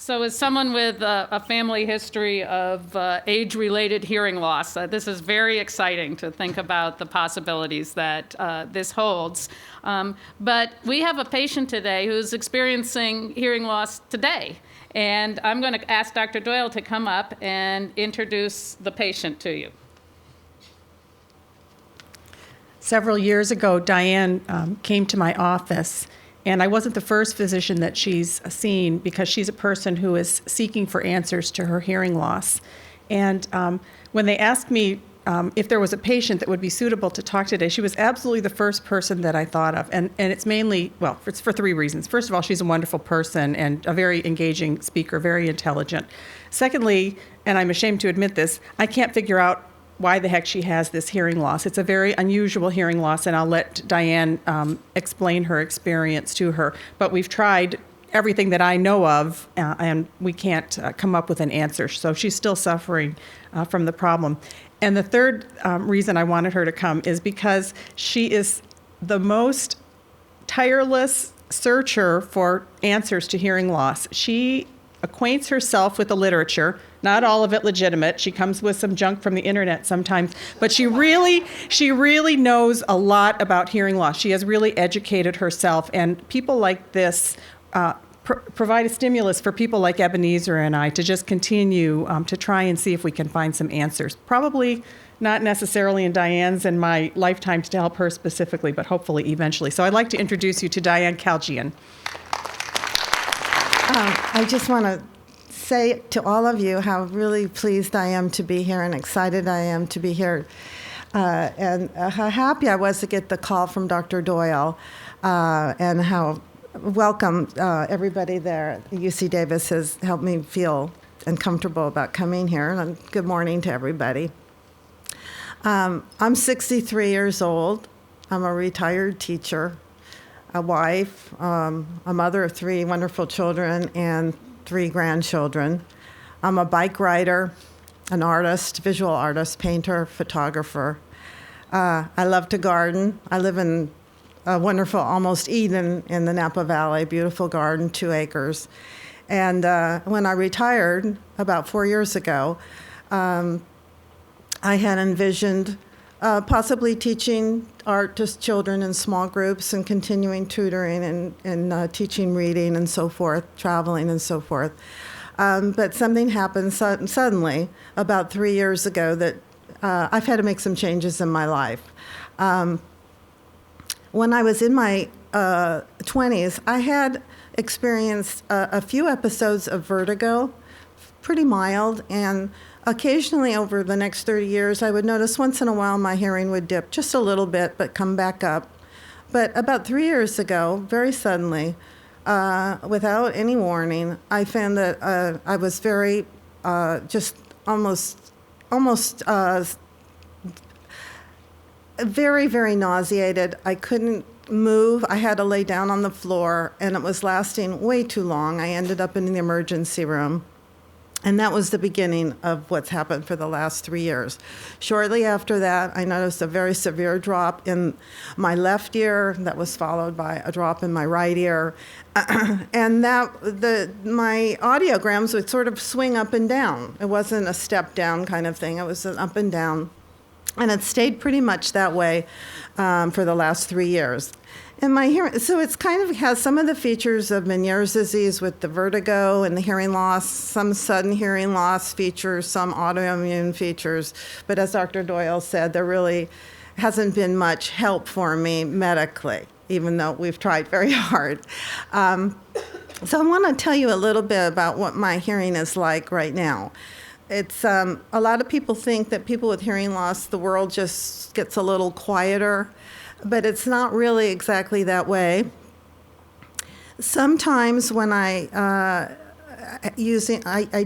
So as someone with a family history of age-related hearing loss, this is very exciting to think about the possibilities that this holds. But we have a patient today who's experiencing hearing loss today. And I'm going to ask Dr. Doyle to come up and introduce the patient to you. Several years ago, Diane came to my office, and I wasn't the first physician that she's seen because she's a person who is seeking for answers to her hearing loss. And when they asked me if there was a patient that would be suitable to talk today, she was absolutely the first person that I thought of. And it's mainly, well, it's for three reasons. First of all, she's a wonderful person and a very engaging speaker, very intelligent. Secondly, and I'm ashamed to admit this, I can't figure out why the heck she has this hearing loss. It's a very unusual hearing loss, and I'll let Diane explain her experience to her. But we've tried everything that I know of, and we can't come up with an answer. So she's still suffering from the problem. And the third reason I wanted her to come is because she is the most tireless searcher for answers to hearing loss. She acquaints herself with the literature, not all of it legitimate. She comes with some junk from the internet sometimes, but she really knows a lot about hearing loss. She has really educated herself, and people like this provide a stimulus for people like Ebenezer and I to just continue to try and see if we can find some answers. Probably not necessarily in Diane's and my lifetimes to help her specifically, but hopefully eventually. So I'd like to introduce you to Diane Kaljian. I just want to say to all of you how really pleased I am to be here and excited I am to be here. And how happy I was to get the call from Dr. Doyle and how welcome everybody there at UC Davis has helped me feel and comfortable about coming here. And good morning to everybody. I'm 63 years old. I'm a retired teacher, a wife, a mother of 3 wonderful children and 3 grandchildren. I'm a bike rider, an artist, visual artist, painter, photographer. I love to garden. I live in a wonderful, almost Eden in the Napa Valley, beautiful garden, 2 acres. And when I retired about 4 years ago, I had envisioned possibly teaching art to children in small groups and continuing tutoring and teaching reading and so forth, traveling and so forth. But something happened suddenly about 3 years ago that I've had to make some changes in my life. When I was in my 20s, I had experienced a few episodes of vertigo, pretty mild, and occasionally over the next 30 years, I would notice once in a while my hearing would dip just a little bit, but come back up. But about 3 years ago, very suddenly, without any warning, I found that I was very, just almost very, very nauseated. I couldn't move. I had to lay down on the floor, and it was lasting way too long. I ended up in the emergency room. And that was the beginning of what's happened for the last 3 years. Shortly after that, I noticed a very severe drop in my left ear that was followed by a drop in my right ear. And my audiograms would sort of swing up and down. It wasn't a step down kind of thing. It was an up and down. And it stayed pretty much that way for the last 3 years. And my hearing, so it's kind of has some of the features of Meniere's disease with the vertigo and the hearing loss, some sudden hearing loss features, some autoimmune features. But as Dr. Doyle said, there really hasn't been much help for me medically, even though we've tried very hard. So I want to tell you a little bit about what my hearing is like right now. It's a lot of people think that people with hearing loss, the world just gets a little quieter. But it's not really exactly that way. Sometimes when I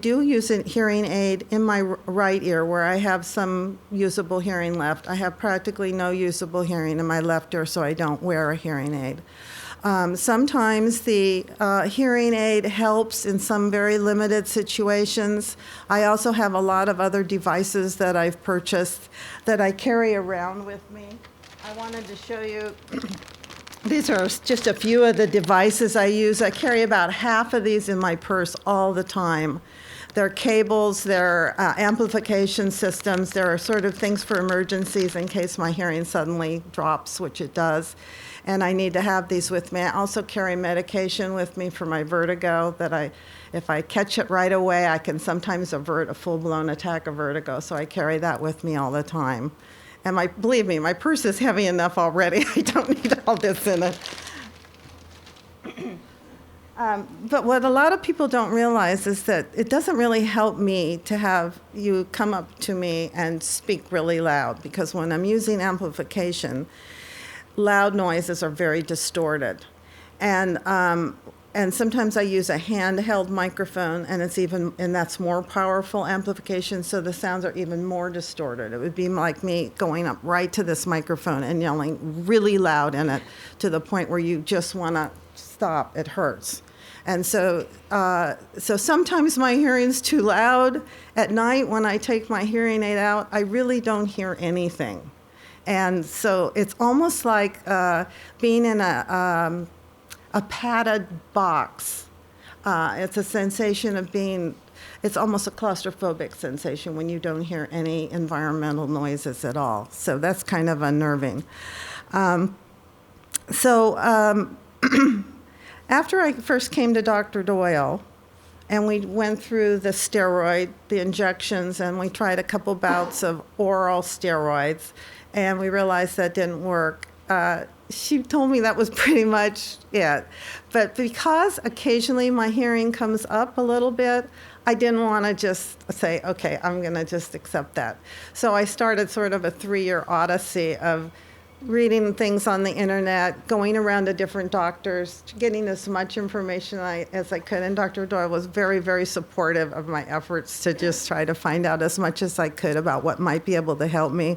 do use a hearing aid in my right ear where I have some usable hearing left. I have practically no usable hearing in my left ear, so I don't wear a hearing aid. Sometimes the hearing aid helps in some very limited situations. I also have a lot of other devices that I've purchased that I carry around with me. I wanted to show you These are just a few of the devices I use. I carry about half of these in my purse all the time. They're cables, they're amplification systems, there are sort of things for emergencies in case my hearing suddenly drops, which it does. And I need to have these with me. I also carry medication with me for my vertigo that if I catch it right away, I can sometimes avert a full-blown attack of vertigo. So I carry that with me all the time. And believe me, my purse is heavy enough already. I don't need all this in it. But what a lot of people don't realize is that it doesn't really help me to have you come up to me and speak really loud, because when I'm using amplification, loud noises are very distorted. And sometimes I use a handheld microphone, and that's more powerful amplification, so the sounds are even more distorted. It would be like me going up right to this microphone and yelling really loud in it to the point where you just want to stop. It hurts. And so sometimes my hearing's too loud. At night when I take my hearing aid out, I really don't hear anything. And so it's almost like being in a padded box. It's a sensation of it's almost a claustrophobic sensation when you don't hear any environmental noises at all. So that's kind of unnerving. After I first came to Dr. Doyle, and we went through the injections, and we tried a couple bouts of oral steroids, and we realized that didn't work. She told me that was pretty much it. But because occasionally my hearing comes up a little bit, I didn't want to just say, okay, I'm going to just accept that. So I started sort of a 3-year odyssey of reading things on the internet, going around to different doctors, getting as much information as I could. And Dr. Doyle was very, very supportive of my efforts to just try to find out as much as I could about what might be able to help me.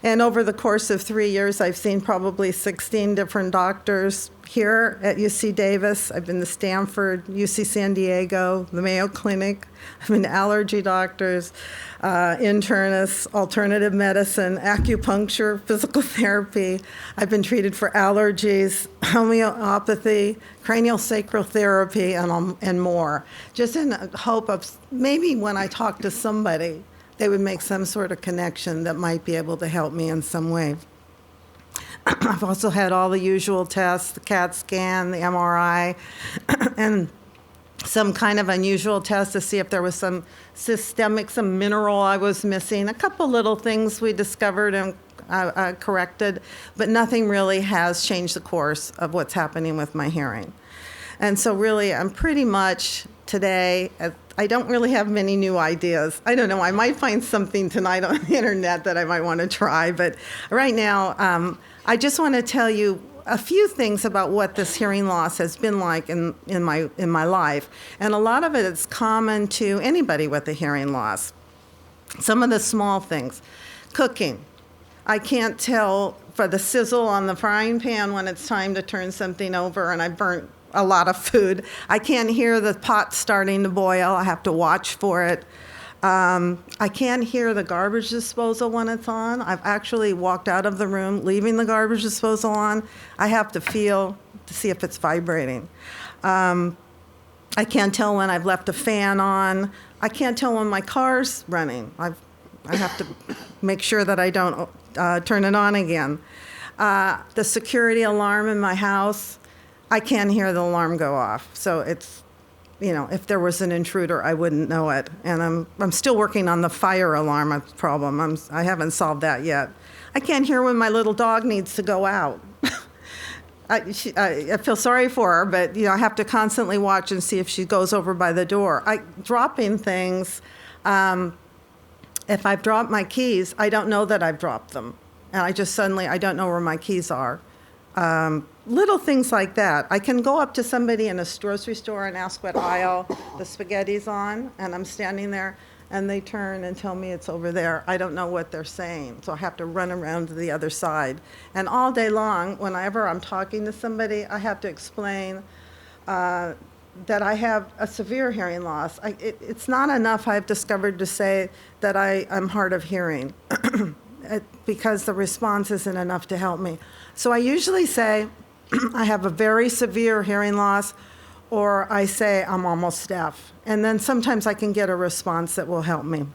And over the course of 3 years, I've seen probably 16 different doctors here at UC Davis. I've been to Stanford, UC San Diego, the Mayo Clinic. I've been to allergy doctors, internists, alternative medicine, acupuncture, physical therapy. I've been treated for allergies, homeopathy, cranial sacral therapy, and more, just in the hope of maybe when I talk to somebody, they would make some sort of connection that might be able to help me in some way. I've also had all the usual tests, the CAT scan, the MRI, and some kind of unusual test to see if there was some some mineral I was missing. A couple little things we discovered and corrected, but nothing really has changed the course of what's happening with my hearing. And so really, I'm pretty much today, I don't really have many new ideas. I don't know, I might find something tonight on the internet that I might want to try, but right now, I just want to tell you a few things about what this hearing loss has been like in my life. And a lot of it is common to anybody with a hearing loss. Some of the small things. Cooking. I can't tell for the sizzle on the frying pan when it's time to turn something over and I burnt a lot of food. I can't hear the pot starting to boil. I have to watch for it. I can't hear the garbage disposal when it's on. I've actually walked out of the room, leaving the garbage disposal on. I have to feel to see if it's vibrating. I can't tell when I've left a fan on. I can't tell when my car's running. I have to make sure that I don't turn it on again. The security alarm in my house, I can't hear the alarm go off. So it's, if there was an intruder, I wouldn't know it. And I'm still working on the fire alarm problem. I haven't solved that yet. I can't hear when my little dog needs to go out. I feel sorry for her, but I have to constantly watch and see if she goes over by the door. Dropping things. If I've dropped my keys, I don't know that I've dropped them, and I don't know where my keys are. Little things like that. I can go up to somebody in a grocery store and ask what aisle the spaghetti's on, and I'm standing there, and they turn and tell me it's over there. I don't know what they're saying, so I have to run around to the other side. And all day long, whenever I'm talking to somebody, I have to explain that I have a severe hearing loss. It's not enough, I've discovered, to say that I'm hard of hearing because the response isn't enough to help me. So I usually say, I have a very severe hearing loss, or I say I'm almost deaf. And then sometimes I can get a response that will help me.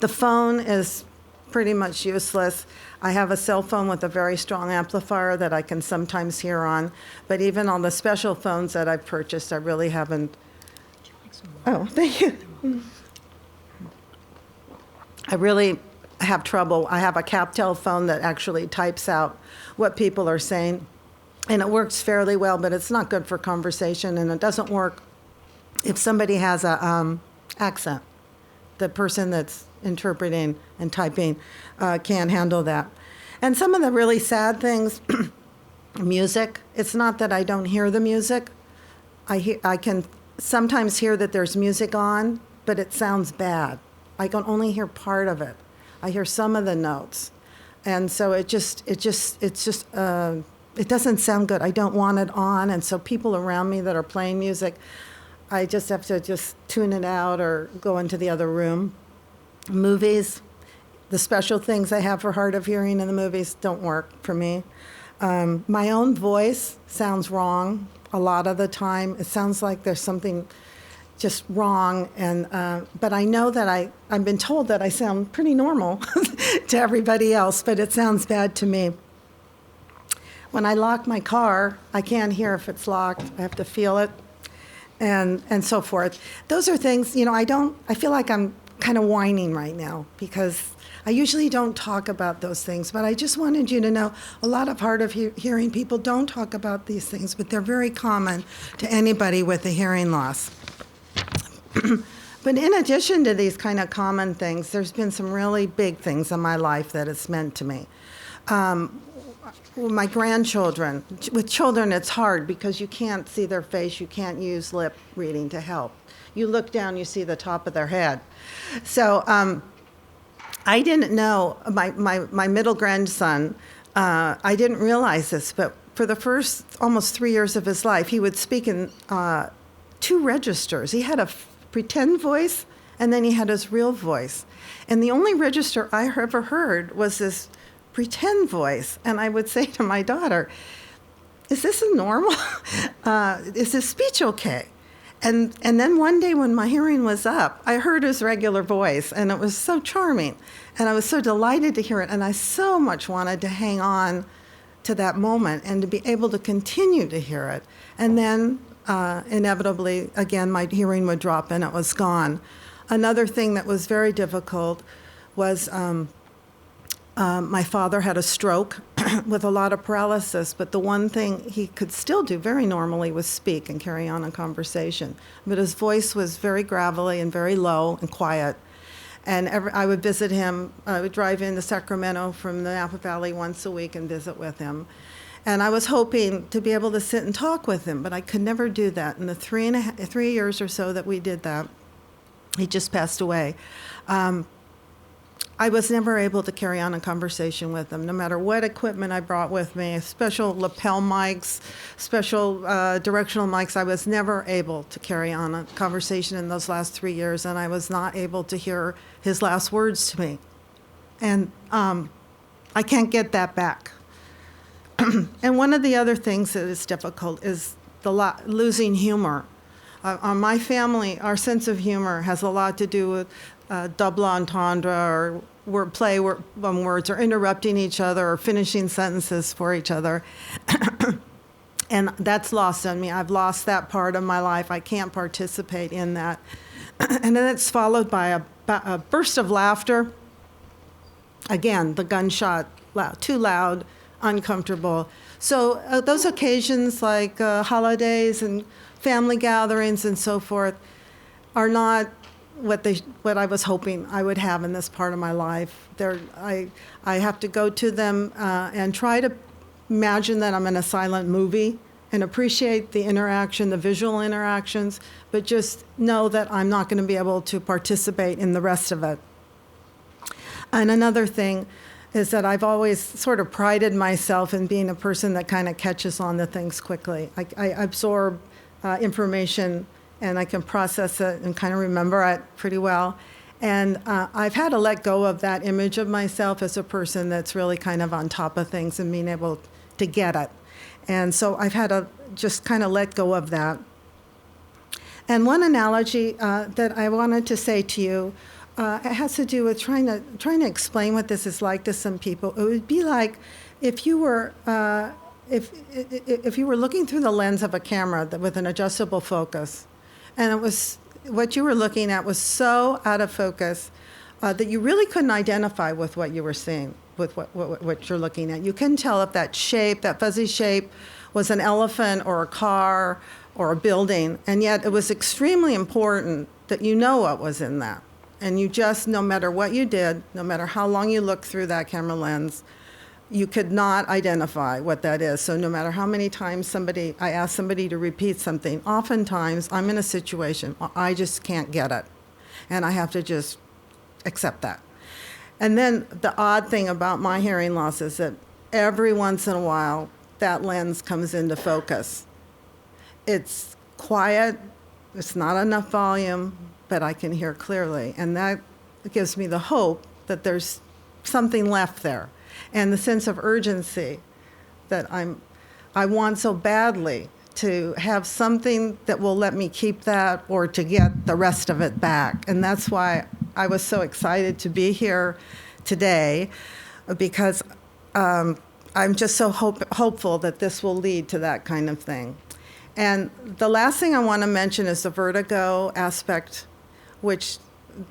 The phone is pretty much useless. I have a cell phone with a very strong amplifier that I can sometimes hear on, but even on the special phones that I've purchased, I really haven't. Oh, thank you. I really have trouble. I have a CapTel phone that actually types out what people are saying, and it works fairly well, but it's not good for conversation, and it doesn't work if somebody has a accent. The person that's interpreting and typing can't handle that. And some of the really sad things, music, it's not that I don't hear the music. I can sometimes hear that there's music on, but it sounds bad. I can only hear part of it. I hear some of the notes. And so it doesn't sound good. I don't want it on. And so people around me that are playing music, I just have to just tune it out or go into the other room. Movies, the special things I have for hard of hearing in the movies don't work for me. My own voice sounds wrong a lot of the time. It sounds like there's something just wrong, and but I know that I've been told that I sound pretty normal to everybody else, but it sounds bad to me. When I lock my car, I can't hear if it's locked. I have to feel it, and so forth. Those are things, I feel like I'm kind of whining right now because I usually don't talk about those things, but I just wanted you to know a lot of hard of hearing people don't talk about these things, but they're very common to anybody with a hearing loss. But in addition to these kind of common things, there's been some really big things in my life that it's meant to me. My grandchildren, with children it's hard because you can't see their face, you can't use lip reading to help. You look down, you see the top of their head. So I didn't know, my middle grandson, I didn't realize this, but for the first almost 3 years of his life, he would speak in 2 registers. He had a pretend voice, and then he had his real voice. And the only register I ever heard was this pretend voice. And I would say to my daughter, is this normal? Is his speech okay? And then one day when my hearing was up, I heard his regular voice, and it was so charming. And I was so delighted to hear it, and I so much wanted to hang on to that moment and to be able to continue to hear it. And then inevitably, again, my hearing would drop and it was gone. Another thing that was very difficult was my father had a stroke with a lot of paralysis, but the one thing he could still do very normally was speak and carry on a conversation. But his voice was very gravelly and very low and quiet. And I would visit him. I would drive into Sacramento from the Napa Valley once a week and visit with him. And I was hoping to be able to sit and talk with him, but I could never do that. In the 3 years or so that we did that, he just passed away. I was never able to carry on a conversation with him, no matter what equipment I brought with me, special lapel mics, special directional mics. I was never able to carry on a conversation in those last 3 years, and I was not able to hear his last words to me. And I can't get that back. And one of the other things that is difficult is losing humor. My family, our sense of humor has a lot to do with double entendre or wordplay on words or interrupting each other or finishing sentences for each other. And that's lost on me. I've lost that part of my life. I can't participate in that. And then it's followed by a burst of laughter. Again, the gunshot, too loud, uncomfortable. So those occasions like holidays and family gatherings and so forth are not what I was hoping I would have in this part of my life. I have to go to them and try to imagine that I'm in a silent movie and appreciate the interaction, the visual interactions, but just know that I'm not going to be able to participate in the rest of it. And another thing is that I've always sort of prided myself in being a person that kind of catches on to things quickly. I absorb information and I can process it and kind of remember it pretty well. And I've had to let go of that image of myself as a person that's really kind of on top of things and being able to get it. And so I've had to just kind of let go of that. And one analogy that I wanted to say to you, it has to do with trying to explain what this is like to some people. It would be like if you were if you were looking through the lens of a camera with an adjustable focus, and it was what you were looking at was so out of focus that you really couldn't identify with what you were seeing, with what you're looking at. You couldn't tell if that shape, that fuzzy shape, was an elephant or a car or a building, and yet it was extremely important that you know what was in that. And you just, no matter what you did, no matter how long you looked through that camera lens, you could not identify what that is. So no matter how many times I ask somebody to repeat something, oftentimes I'm in a situation I just can't get it. And I have to just accept that. And then the odd thing about my hearing loss is that every once in a while, that lens comes into focus. It's quiet, it's not enough volume, but I can hear clearly. And that gives me the hope that there's something left there. And the sense of urgency that I want so badly to have something that will let me keep that or to get the rest of it back. And that's why I was so excited to be here today, because I'm just so hopeful that this will lead to that kind of thing. And the last thing I want to mention is the vertigo aspect, which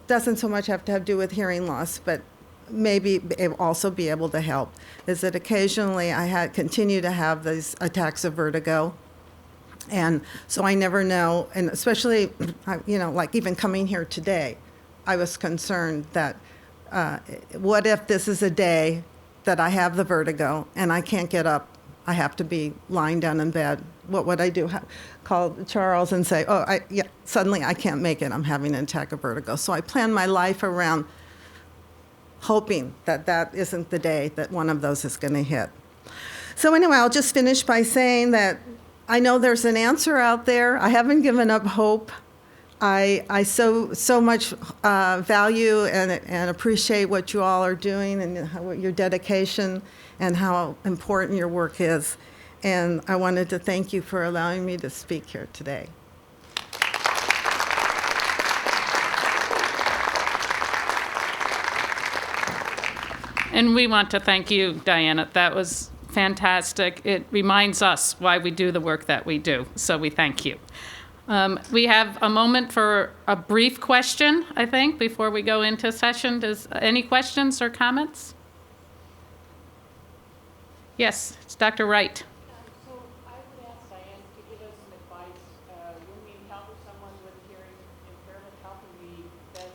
doesn't so much have to do with hearing loss, but maybe also be able to help, is that occasionally I continue to have these attacks of vertigo. And so I never know, and especially, like even coming here today, I was concerned that what if this is a day that I have the vertigo and I can't get up? I have to be lying down in bed. What would I do? Call Charles and say, suddenly I can't make it. I'm having an attack of vertigo. So I plan my life around hoping that that isn't the day that one of those is going to hit. So anyway, I'll just finish by saying that I know there's an answer out there. I haven't given up hope. I so much value and appreciate what you all are doing and your dedication and how important your work is. And I wanted to thank you for allowing me to speak here today. And we want to thank you, Diana. That was fantastic. It reminds us why we do the work that we do, so we thank you. We have a moment for a brief question, I think, before we go into session. Any questions or comments? Yes, it's Dr. Wright. So I would ask Diane to give us some advice when we encounter someone with hearing impairment. How can we best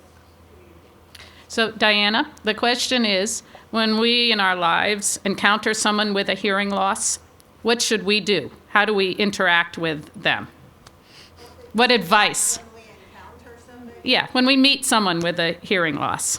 communicate? So, Diana, the question is, when we in our lives encounter someone with a hearing loss, what should we do? How do we interact with them? What advice? When we encounter somebody? Yeah, when we meet someone with a hearing loss.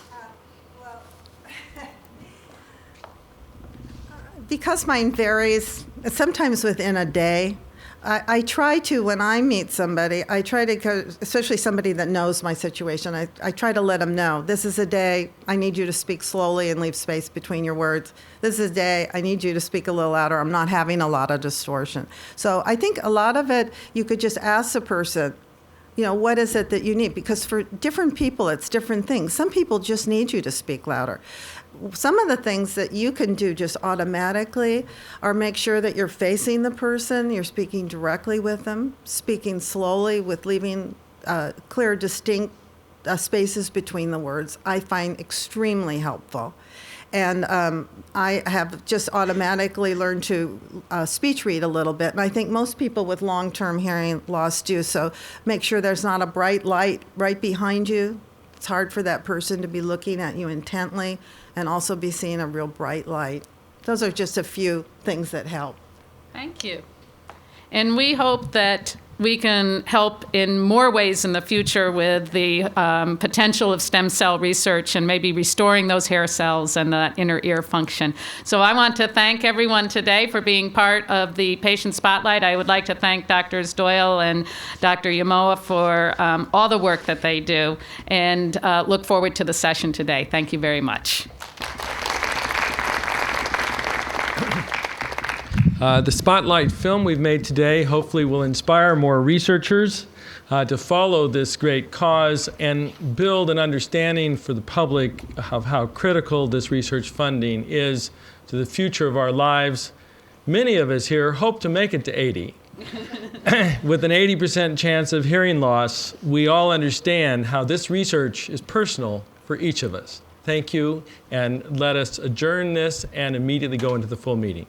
Because mine varies, sometimes within a day, I try to, when I meet somebody, I try to, especially somebody that knows my situation, I try to let them know, this is a day I need you to speak slowly and leave space between your words. This is a day I need you to speak a little louder. I'm not having a lot of distortion. So I think a lot of it, you could just ask the person, what is it that you need? Because for different people, it's different things. Some people just need you to speak louder. Some of the things that you can do just automatically are make sure that you're facing the person, you're speaking directly with them, speaking slowly with leaving clear, distinct spaces between the words, I find extremely helpful. And I have just automatically learned to speech read a little bit. And I think most people with long-term hearing loss do. So make sure there's not a bright light right behind you. It's hard for that person to be looking at you intently and also be seeing a real bright light. Those are just a few things that help. Thank you. And we hope that we can help in more ways in the future with the potential of stem cell research and maybe restoring those hair cells and that inner ear function. So I want to thank everyone today for being part of the Patient Spotlight. I would like to thank Drs. Doyle and Dr. Yamoa for all the work that they do, and look forward to the session today. Thank you very much. The spotlight film we've made today hopefully will inspire more researchers to follow this great cause and build an understanding for the public of how critical this research funding is to the future of our lives. Many of us here hope to make it to 80. With an 80% chance of hearing loss, we all understand how this research is personal for each of us. Thank you, and let us adjourn this and immediately go into the full meeting.